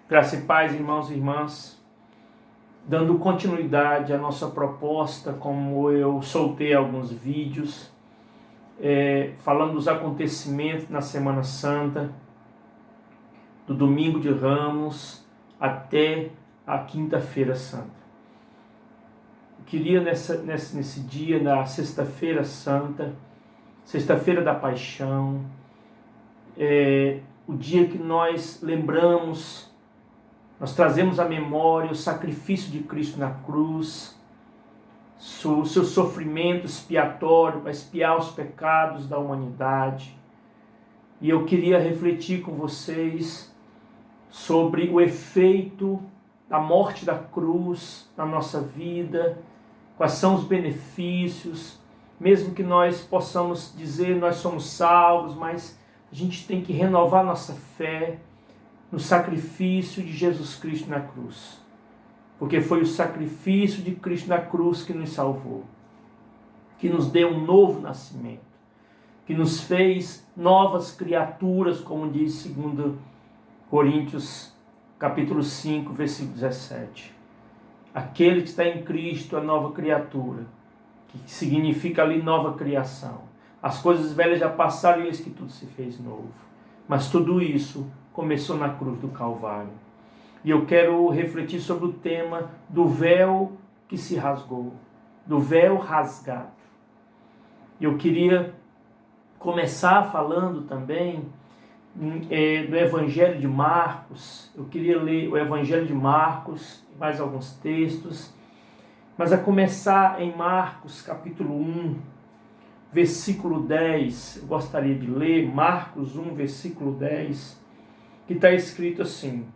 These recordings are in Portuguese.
Graça e paz, irmãos e irmãs. Dando continuidade à nossa proposta, como eu soltei alguns vídeos, falando dos acontecimentos na Semana Santa, do Domingo de Ramos até a Quinta-feira Santa. Eu queria nesse dia, na Sexta-feira Santa, Sexta-feira da Paixão, o dia que nós lembramos, nós trazemos à memória o sacrifício de Cristo na cruz, o seu sofrimento expiatório para expiar os pecados da humanidade. E eu queria refletir com vocês sobre o efeito da morte da cruz na nossa vida, quais são os benefícios, mesmo que nós possamos dizer nós somos salvos, mas a gente tem que renovar nossa fé no sacrifício de Jesus Cristo na cruz. Porque foi o sacrifício de Cristo na cruz que nos salvou, que nos deu um novo nascimento, que nos fez novas criaturas, como diz 2 Coríntios capítulo 5, versículo 17. Aquele que está em Cristo é nova criatura, que significa ali nova criação. As coisas velhas já passaram e eis que tudo se fez novo. Mas tudo isso começou na cruz do Calvário. E eu quero refletir sobre o tema do véu que se rasgou, do véu rasgado. Eu queria começar falando também do Evangelho de Marcos. Eu queria ler o Evangelho de Marcos, mais alguns textos, mas a começar em Marcos capítulo 1, versículo 10, eu gostaria de ler Marcos 1, versículo 10, que está escrito assim.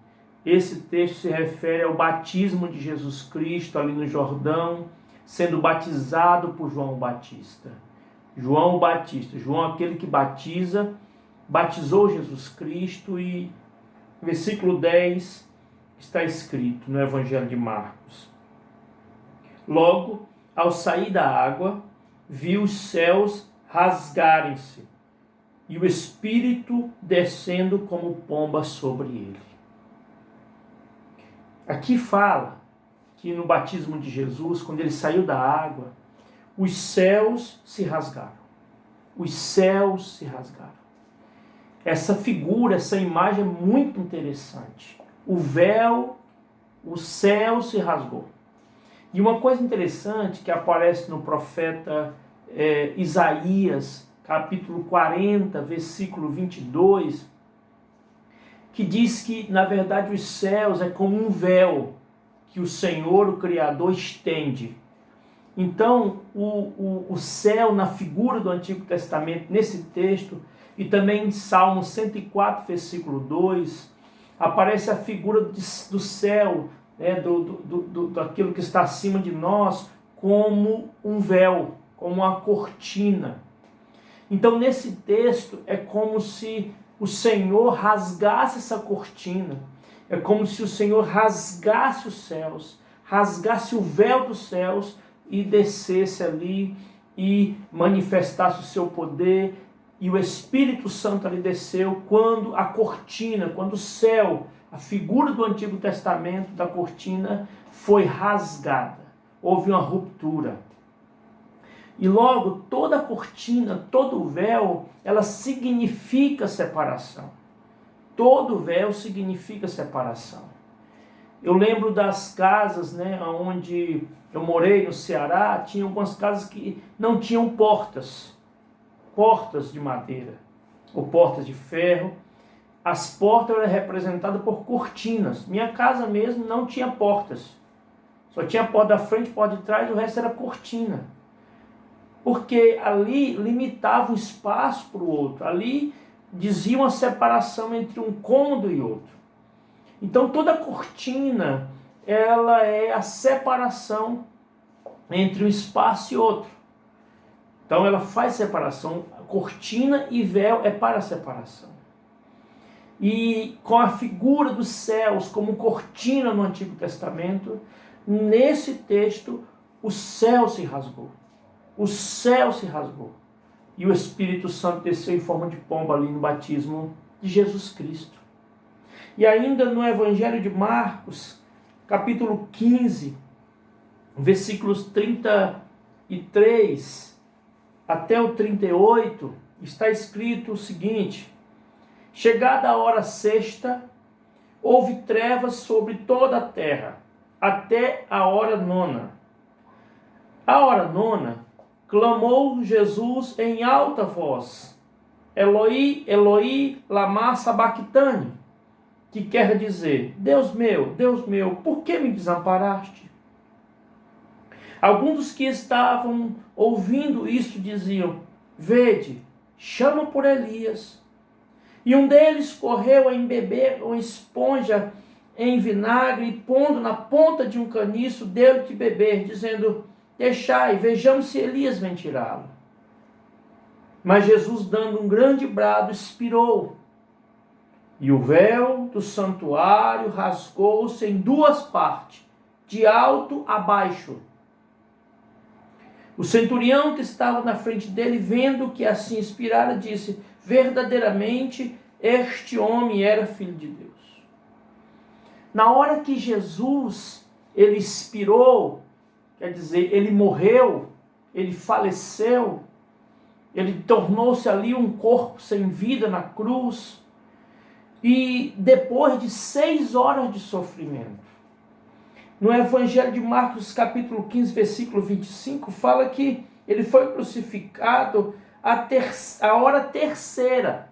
Esse texto se refere ao batismo de Jesus Cristo ali no Jordão, sendo batizado por João Batista. João Batista, João aquele que batiza, batizou Jesus Cristo e versículo 10 está escrito no Evangelho de Marcos. Logo, ao sair da água, viu os céus rasgarem-se e o Espírito descendo como pomba sobre ele. Aqui fala que no batismo de Jesus, quando ele saiu da água, os céus se rasgaram. Os céus se rasgaram. Essa figura, essa imagem é muito interessante. O véu, o céu se rasgou. E uma coisa interessante que aparece no profeta Isaías, capítulo 40, versículo 22, que diz que, na verdade, os céus é como um véu que o Senhor, o Criador, estende. Então, o céu, na figura do Antigo Testamento, nesse texto, e também em Salmo 104, versículo 2, aparece a figura do céu, daquilo que está acima de nós, como um véu, como uma cortina. Então, nesse texto, é como se o Senhor rasgasse essa cortina. É como se o Senhor rasgasse os céus, rasgasse o véu dos céus e descesse ali e manifestasse o seu poder. E o Espírito Santo ali desceu quando a cortina, quando o céu, a figura do Antigo Testamento da cortina foi rasgada. Houve uma ruptura. E logo, toda a cortina, todo o véu, ela significa separação. Todo véu significa separação. Eu lembro das casas, onde eu morei no Ceará, tinha algumas casas que não tinham portas de madeira ou portas de ferro. As portas eram representadas por cortinas. Minha casa mesmo não tinha portas. Só tinha porta da frente, porta de trás, o resto era cortina. Porque ali limitava o espaço para o outro. Ali dizia uma separação entre um cômodo e outro. Então toda cortina, ela é a separação entre um espaço e outro. Então ela faz separação. Cortina e véu é para a separação. E com a figura dos céus como cortina no Antigo Testamento, nesse texto o céu se rasgou. O céu se rasgou. E o Espírito Santo desceu em forma de pomba ali no batismo de Jesus Cristo. E ainda no Evangelho de Marcos, capítulo 15, versículos 33 até o 38, está escrito o seguinte: chegada a hora sexta, houve trevas sobre toda a terra, até a hora nona. A hora nona, clamou Jesus em alta voz: Eloi, Eloi, lama sabachthani, que quer dizer: Deus meu, por que me desamparaste? Alguns dos que estavam ouvindo isso diziam: vede, chama por Elias. E um deles correu a embeber uma esponja em vinagre e, pondo na ponta de um caniço, deu-lhe de beber, dizendo: deixai, vejamos se Elias vem tirá-lo. Mas Jesus, dando um grande brado, expirou. E o véu do santuário rasgou-se em duas partes, de alto a baixo. O centurião que estava na frente dele, vendo que assim expirara, disse: verdadeiramente este homem era filho de Deus. Na hora que Jesus, ele expirou, quer dizer, ele morreu, ele faleceu, ele tornou-se ali um corpo sem vida na cruz, e depois de 6 horas de sofrimento, no Evangelho de Marcos, capítulo 15, versículo 25, fala que ele foi crucificado a hora terceira.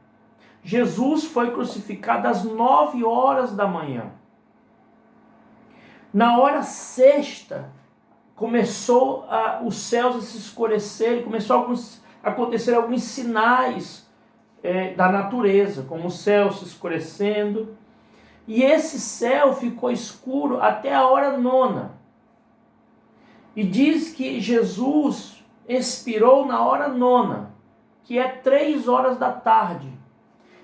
Jesus foi crucificado às 9 horas da manhã. Na hora sexta, começou os céus a se escurecer, começou a acontecer alguns sinais da natureza, como o céu se escurecendo. E esse céu ficou escuro até a hora nona. E diz que Jesus expirou na hora nona, que é 3 horas da tarde.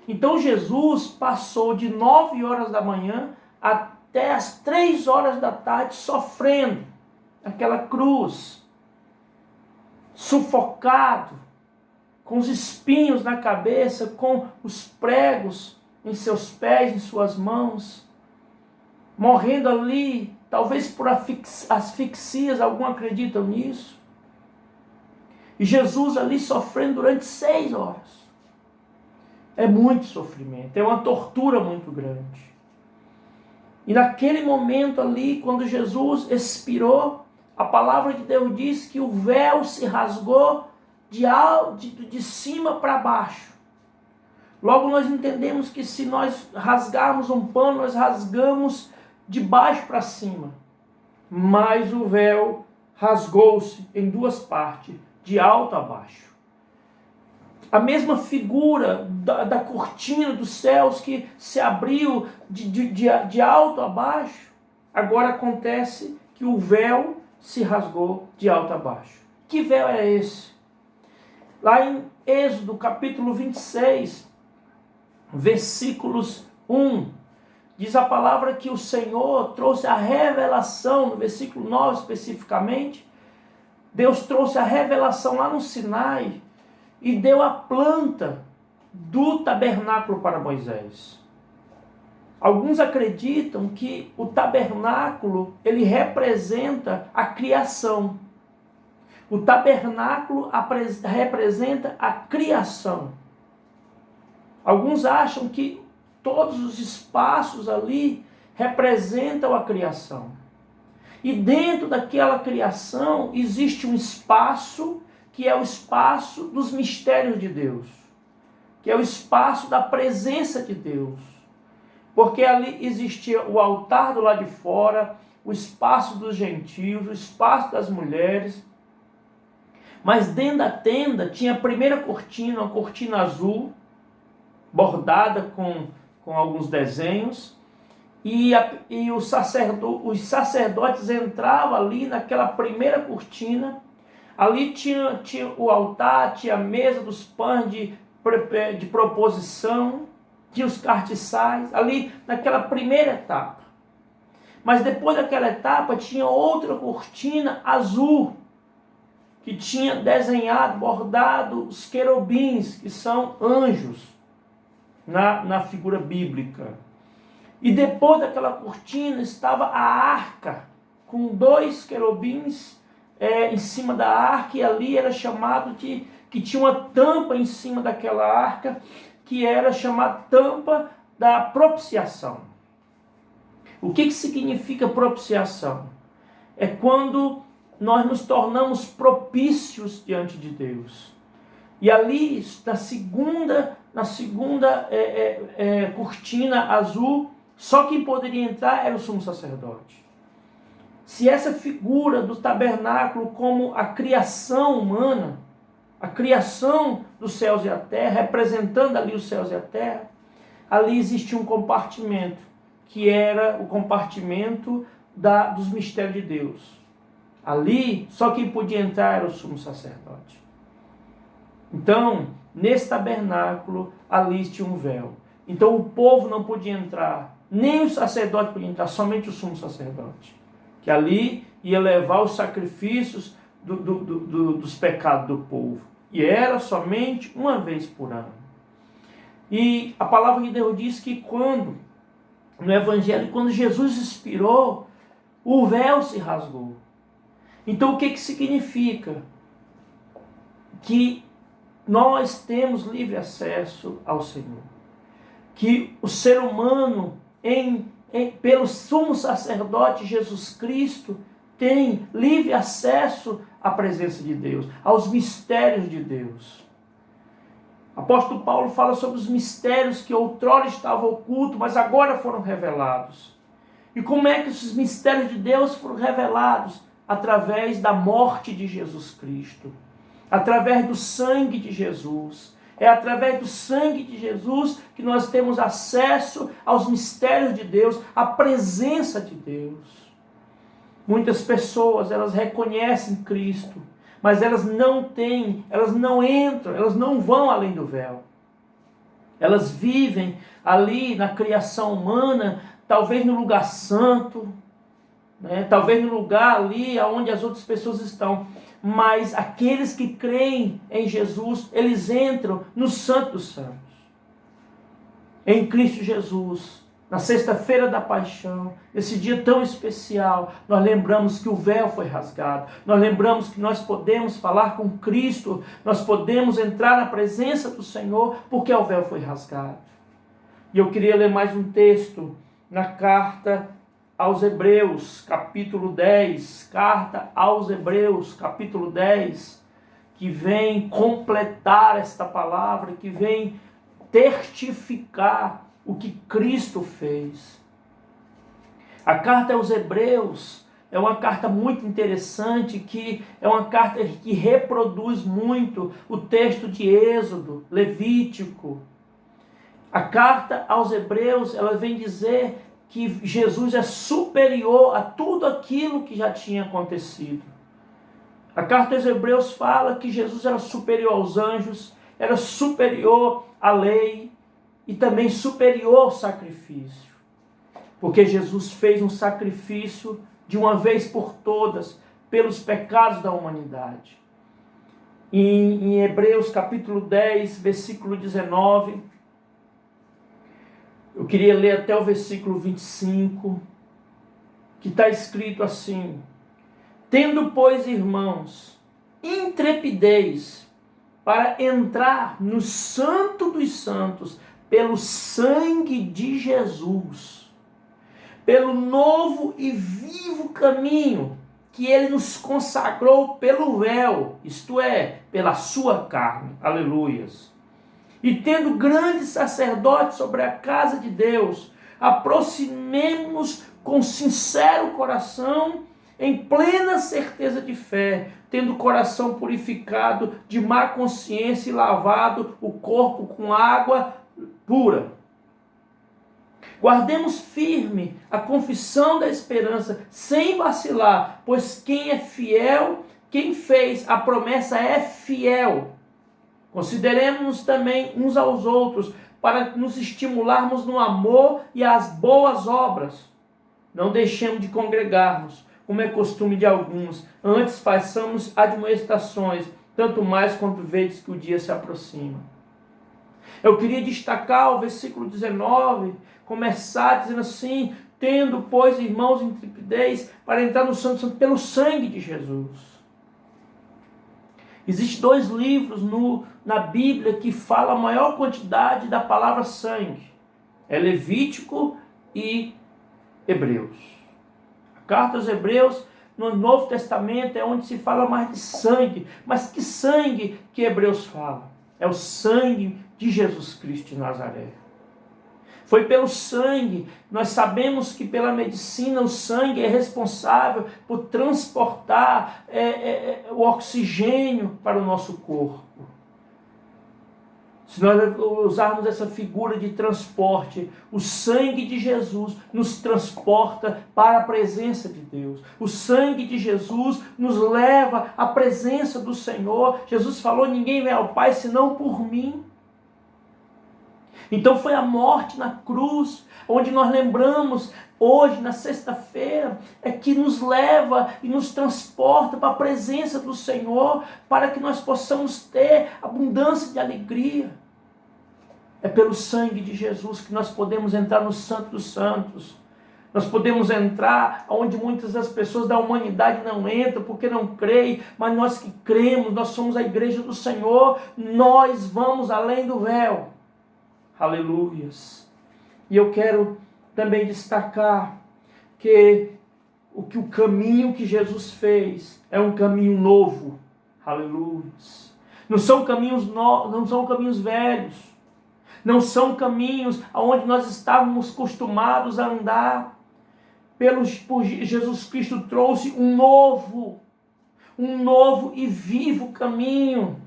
Então Jesus passou de 9 horas da manhã até as 3 horas da tarde sofrendo aquela cruz, sufocado, com os espinhos na cabeça, com os pregos em seus pés, em suas mãos, morrendo ali, talvez por asfixias, alguns acreditam nisso. E Jesus ali sofrendo durante 6 horas. É muito sofrimento, é uma tortura muito grande. E naquele momento ali, quando Jesus expirou, a palavra de Deus diz que o véu se rasgou de cima para baixo. Logo nós entendemos que se nós rasgarmos um pano, nós rasgamos de baixo para cima. Mas o véu rasgou-se em 2 partes, de alto a baixo. A mesma figura da cortina dos céus que se abriu de alto a baixo, agora acontece que o véu se rasgou de alto a baixo. Que véu é esse? Lá em Êxodo, capítulo 26, versículos 1, diz a palavra que o Senhor trouxe a revelação, no versículo 9 especificamente, Deus trouxe a revelação lá no Sinai e deu a planta do tabernáculo para Moisés. Alguns acreditam que o tabernáculo, ele representa a criação. O tabernáculo representa a criação. Alguns acham que todos os espaços ali representam a criação. E dentro daquela criação existe um espaço que é o espaço dos mistérios de Deus, que é o espaço da presença de Deus. Porque ali existia o altar do lado de fora, o espaço dos gentios, o espaço das mulheres. Mas dentro da tenda tinha a primeira cortina, uma cortina azul, bordada com alguns desenhos, e os sacerdotes entravam ali naquela primeira cortina. Ali tinha o altar, tinha a mesa dos pães de proposição, tinha os cartiçais, ali naquela primeira etapa. Mas depois daquela etapa tinha outra cortina azul, que tinha desenhado, bordado os querubins, que são anjos na figura bíblica. E depois daquela cortina estava a arca, com 2 querubins em cima da arca, e ali era chamado de, que tinha uma tampa em cima daquela arca, que era chamada tampa da propiciação. O que significa propiciação? É quando nós nos tornamos propícios diante de Deus. E ali, na segunda cortina azul, só quem poderia entrar era o sumo sacerdote. Se essa figura do tabernáculo como a criação humana, a criação dos céus e a terra, representando ali os céus e a terra, ali existia um compartimento, que era o compartimento dos mistérios de Deus. Ali, só quem podia entrar era o sumo sacerdote. Então, nesse tabernáculo, ali tinha um véu. Então, o povo não podia entrar, nem o sacerdote podia entrar, somente o sumo sacerdote, que ali ia levar os sacrifícios dos pecados do povo. E era somente uma vez por ano. E a palavra de Deus diz que no Evangelho, quando Jesus expirou, o véu se rasgou. Então o que significa? Que nós temos livre acesso ao Senhor. Que o ser humano, pelo sumo sacerdote Jesus Cristo, tem livre acesso à presença de Deus, aos mistérios de Deus. O apóstolo Paulo fala sobre os mistérios que outrora estavam ocultos, mas agora foram revelados. E como é que esses mistérios de Deus foram revelados? Através da morte de Jesus Cristo, através do sangue de Jesus. É através do sangue de Jesus que nós temos acesso aos mistérios de Deus, à presença de Deus. Muitas pessoas, elas reconhecem Cristo, mas elas não entram, elas não vão além do véu. Elas vivem ali na criação humana, talvez no lugar santo, talvez no lugar ali onde as outras pessoas estão. Mas aqueles que creem em Jesus, eles entram no Santo dos Santos. Em Cristo Jesus. Na sexta-feira da paixão, nesse dia tão especial, nós lembramos que o véu foi rasgado. Nós lembramos que nós podemos falar com Cristo, nós podemos entrar na presença do Senhor, porque o véu foi rasgado. E eu queria ler mais um texto na carta aos Hebreus, capítulo 10. Carta aos Hebreus, capítulo 10, que vem completar esta palavra, que vem testificar o que Cristo fez. A carta aos Hebreus é uma carta muito interessante, que é uma carta que reproduz muito o texto de Êxodo, Levítico. A carta aos Hebreus, ela vem dizer que Jesus é superior a tudo aquilo que já tinha acontecido. A carta aos Hebreus fala que Jesus era superior aos anjos, era superior à lei, e também superior ao sacrifício. Porque Jesus fez um sacrifício de uma vez por todas, pelos pecados da humanidade. Em Hebreus capítulo 10, versículo 19, eu queria ler até o versículo 25, que está escrito assim: tendo, pois, irmãos, intrepidez para entrar no Santo dos Santos, pelo sangue de Jesus, pelo novo e vivo caminho que ele nos consagrou pelo véu, isto é, pela sua carne. Aleluias. E tendo grande sacerdote sobre a casa de Deus, aproximemo-nos com sincero coração, em plena certeza de fé, tendo o coração purificado de má consciência e lavado o corpo com água pura. Guardemos firme a confissão da esperança, sem vacilar, pois quem é fiel, quem fez a promessa é fiel. Consideremos também uns aos outros, para nos estimularmos no amor e às boas obras. Não deixemos de congregar-nos, como é costume de alguns, antes façamos admoestações, tanto mais quanto vedes que o dia se aproxima. Eu queria destacar o versículo 19, começar dizendo assim: tendo, pois, irmãos, intrepidez para entrar no Santo Santo pelo sangue de Jesus. Existem 2 livros na Bíblia que falam a maior quantidade da palavra sangue. É Levítico e Hebreus. A carta aos Hebreus, no Novo Testamento, é onde se fala mais de sangue. Mas que sangue que Hebreus fala? É o sangue de Jesus Cristo de Nazaré. Foi pelo sangue. Nós sabemos que pela medicina o sangue é responsável por transportar o oxigênio para o nosso corpo. Se nós usarmos essa figura de transporte, o sangue de Jesus nos transporta para a presença de Deus. O sangue de Jesus nos leva à presença do Senhor. Jesus falou: ninguém vem ao Pai senão por mim. Então foi a morte na cruz, onde nós lembramos hoje, na sexta-feira, é que nos leva e nos transporta para a presença do Senhor, para que nós possamos ter abundância de alegria. É pelo sangue de Jesus que nós podemos entrar no Santo dos Santos. Nós podemos entrar onde muitas das pessoas da humanidade não entram, porque não creem, mas nós que cremos, nós somos a igreja do Senhor, nós vamos além do véu. Aleluias. E eu quero também destacar que o caminho que Jesus fez é um caminho novo. Aleluias. Não são caminhos novos, não são caminhos velhos. Não são caminhos aonde nós estávamos acostumados a andar. Por Jesus Cristo trouxe um novo e vivo caminho.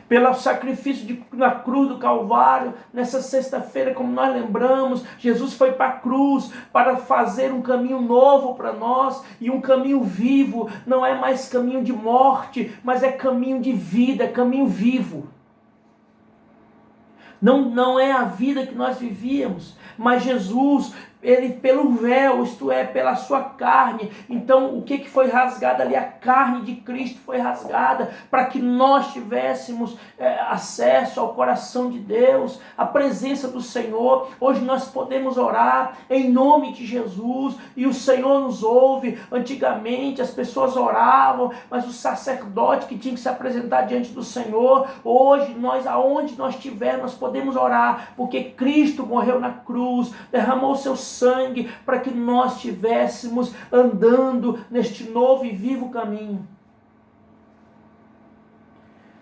Pelo sacrifício na cruz do Calvário, nessa sexta-feira, como nós lembramos, Jesus foi para a cruz para fazer um caminho novo para nós, e um caminho vivo. Não é mais caminho de morte, mas é caminho de vida, é caminho vivo. Não é a vida que nós vivíamos, mas Jesus, ele pelo véu, isto é, pela sua carne. Então o que foi rasgado ali? A carne de Cristo foi rasgada para que nós tivéssemos acesso ao coração de Deus, à presença do Senhor. Hoje nós podemos orar em nome de Jesus e o Senhor nos ouve. Antigamente as pessoas oravam, mas o sacerdote que tinha que se apresentar diante do Senhor. Hoje nós, aonde nós estivermos, nós podemos orar, porque Cristo morreu na cruz, derramou seu sangue para que nós estivéssemos andando neste novo e vivo caminho.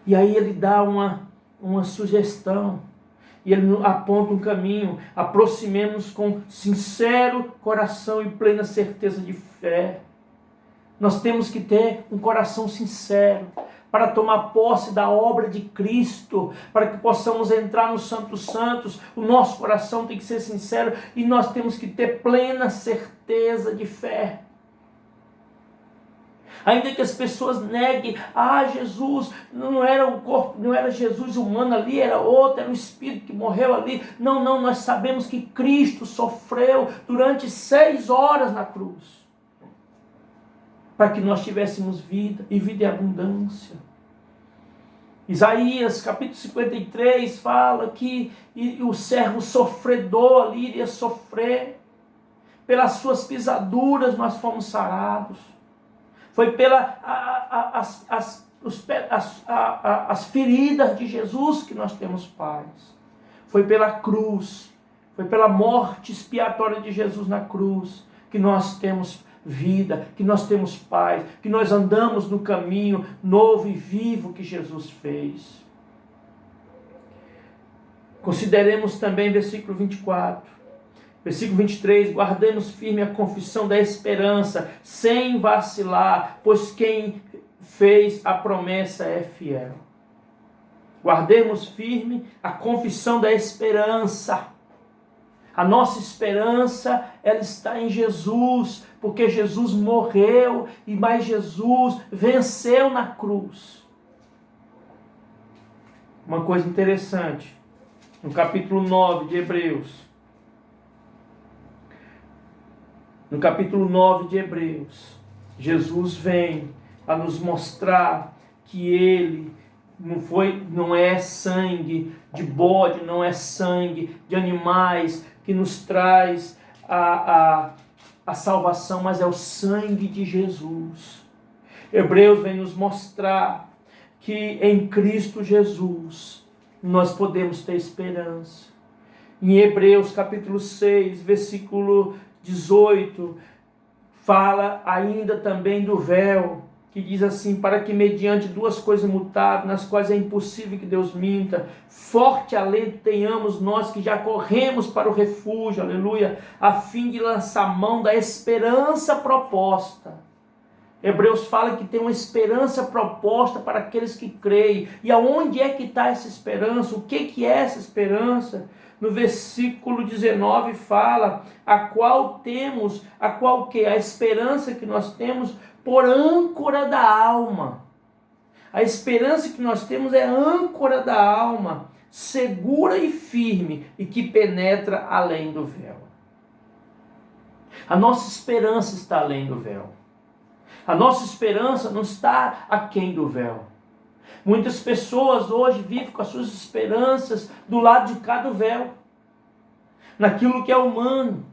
E aí ele dá uma sugestão, e ele aponta um caminho: aproximemos com sincero coração e plena certeza de fé. Nós temos que ter um coração sincero para tomar posse da obra de Cristo, para que possamos entrar no Santo dos Santos. O nosso coração tem que ser sincero e nós temos que ter plena certeza de fé. Ainda que as pessoas neguem: Jesus não era o corpo, não era Jesus humano ali, era outro, era o Espírito que morreu ali. Não, nós sabemos que Cristo sofreu durante 6 horas na cruz, para que nós tivéssemos vida e vida em abundância. Isaías capítulo 53 fala que o servo sofredor ali iria sofrer. Pelas suas pisaduras nós fomos sarados. Foi as feridas de Jesus que nós temos paz. Foi pela cruz, foi pela morte expiatória de Jesus na cruz que nós temos vida, que nós temos paz, que nós andamos no caminho novo e vivo que Jesus fez. Consideremos também versículo 24. Versículo 23, guardemos firme a confissão da esperança, sem vacilar, pois quem fez a promessa é fiel. Guardemos firme a confissão da esperança. A nossa esperança, ela está em Jesus, porque Jesus morreu, e mais Jesus venceu na cruz. Uma coisa interessante, no capítulo 9 de Hebreus, Jesus vem a nos mostrar que Ele Não é sangue de bode, não é sangue de animais que nos traz a salvação, mas é o sangue de Jesus. Hebreus vem nos mostrar que em Cristo Jesus nós podemos ter esperança. Em Hebreus capítulo 6, versículo 18, fala ainda também do véu, que diz assim: para que mediante duas coisas imutáveis, nas quais é impossível que Deus minta, forte alento tenhamos nós que já corremos para o refúgio, aleluia, a fim de lançar mão da esperança proposta. Hebreus fala que tem uma esperança proposta para aqueles que creem. E aonde é que está essa esperança? O que é essa esperança? No versículo 19 fala, a qual que? A esperança que nós temos por âncora da alma. A esperança que nós temos é âncora da alma, segura e firme, e que penetra além do véu. A nossa esperança está além do véu. A nossa esperança não está aquém do véu. Muitas pessoas hoje vivem com as suas esperanças do lado de cá do véu. Naquilo que é humano,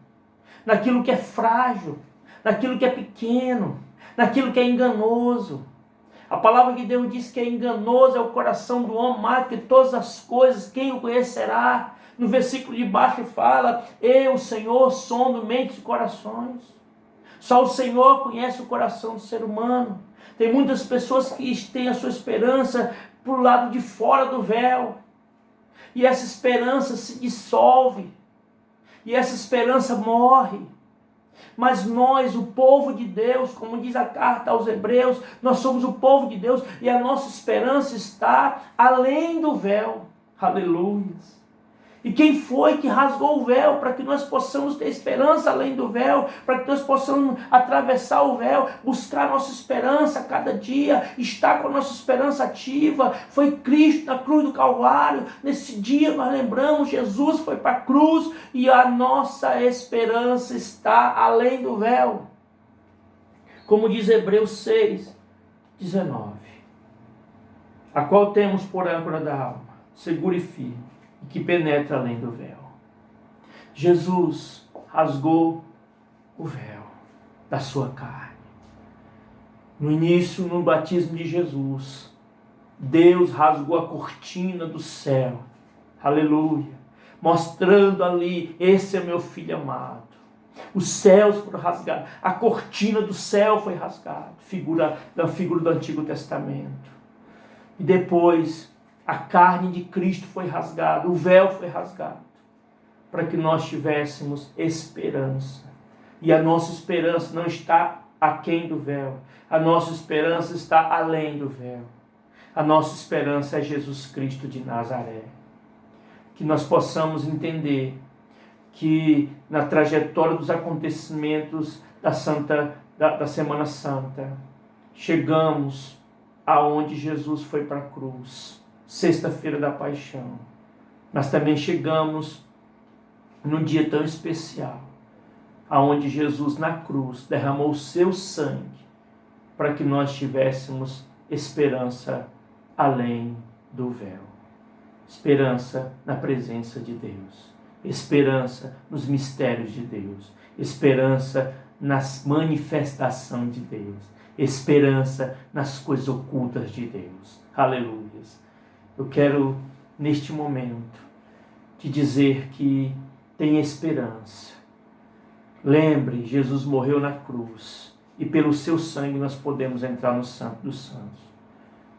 naquilo que é frágil, naquilo que é pequeno, naquilo que é enganoso. A palavra de Deus diz que é enganoso é o coração do homem, mais que todas as coisas, quem o conhecerá? No versículo de baixo fala, eu, Senhor, sondo mentes e corações. Só o Senhor conhece o coração do ser humano. Tem muitas pessoas que têm a sua esperança para o lado de fora do véu. E essa esperança se dissolve. E essa esperança morre. Mas nós, o povo de Deus, como diz a carta aos Hebreus, nós somos o povo de Deus e a nossa esperança está além do véu. Aleluia. E quem foi que rasgou o véu para que nós possamos ter esperança além do véu, para que nós possamos atravessar o véu, buscar nossa esperança a cada dia, estar com a nossa esperança ativa? Foi Cristo na cruz do Calvário. Nesse dia nós lembramos, Jesus foi para a cruz e a nossa esperança está além do véu. Como diz Hebreus 6, 19, a qual temos por âncora da alma, segura e firme, que penetra além do véu. Jesus rasgou o véu da sua carne. No início, no batismo de Jesus, Deus rasgou a cortina do céu. Aleluia. Mostrando ali, esse é meu filho amado. Os céus foram rasgados. A cortina do céu foi rasgada. Figura do Antigo Testamento. E depois, a carne de Cristo foi rasgada, o véu foi rasgado, para que nós tivéssemos esperança. E a nossa esperança não está aquém do véu, a nossa esperança está além do véu. A nossa esperança é Jesus Cristo de Nazaré. Que nós possamos entender que na trajetória dos acontecimentos da Semana Santa, chegamos aonde Jesus foi para a cruz. Sexta-feira da Paixão. Nós também chegamos num dia tão especial, aonde Jesus na cruz derramou o seu sangue para que nós tivéssemos esperança além do véu. Esperança na presença de Deus. Esperança nos mistérios de Deus. Esperança na manifestação de Deus. Esperança nas coisas ocultas de Deus. Aleluia. Eu quero, neste momento, te dizer que tem esperança. Lembre, Jesus morreu na cruz e pelo seu sangue nós podemos entrar no Santo dos Santos.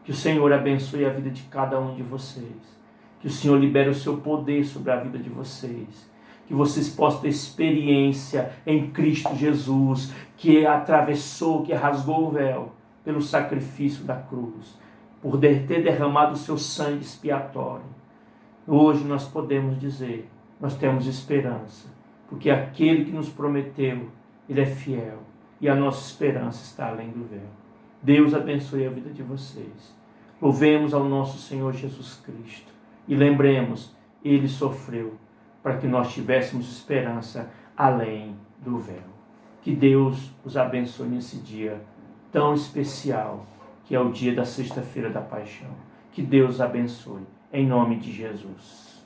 Que o Senhor abençoe a vida de cada um de vocês. Que o Senhor libere o seu poder sobre a vida de vocês. Que vocês possam ter experiência em Cristo Jesus, que atravessou, que rasgou o véu pelo sacrifício da cruz, por ter derramado o seu sangue expiatório. Hoje nós podemos dizer, nós temos esperança, porque aquele que nos prometeu, ele é fiel, e a nossa esperança está além do véu. Deus abençoe a vida de vocês. Louvemos ao nosso Senhor Jesus Cristo, e lembremos, ele sofreu, para que nós tivéssemos esperança além do véu. Que Deus os abençoe nesse dia tão especial, que é o dia da Sexta-feira da Paixão. Que Deus abençoe. Em nome de Jesus.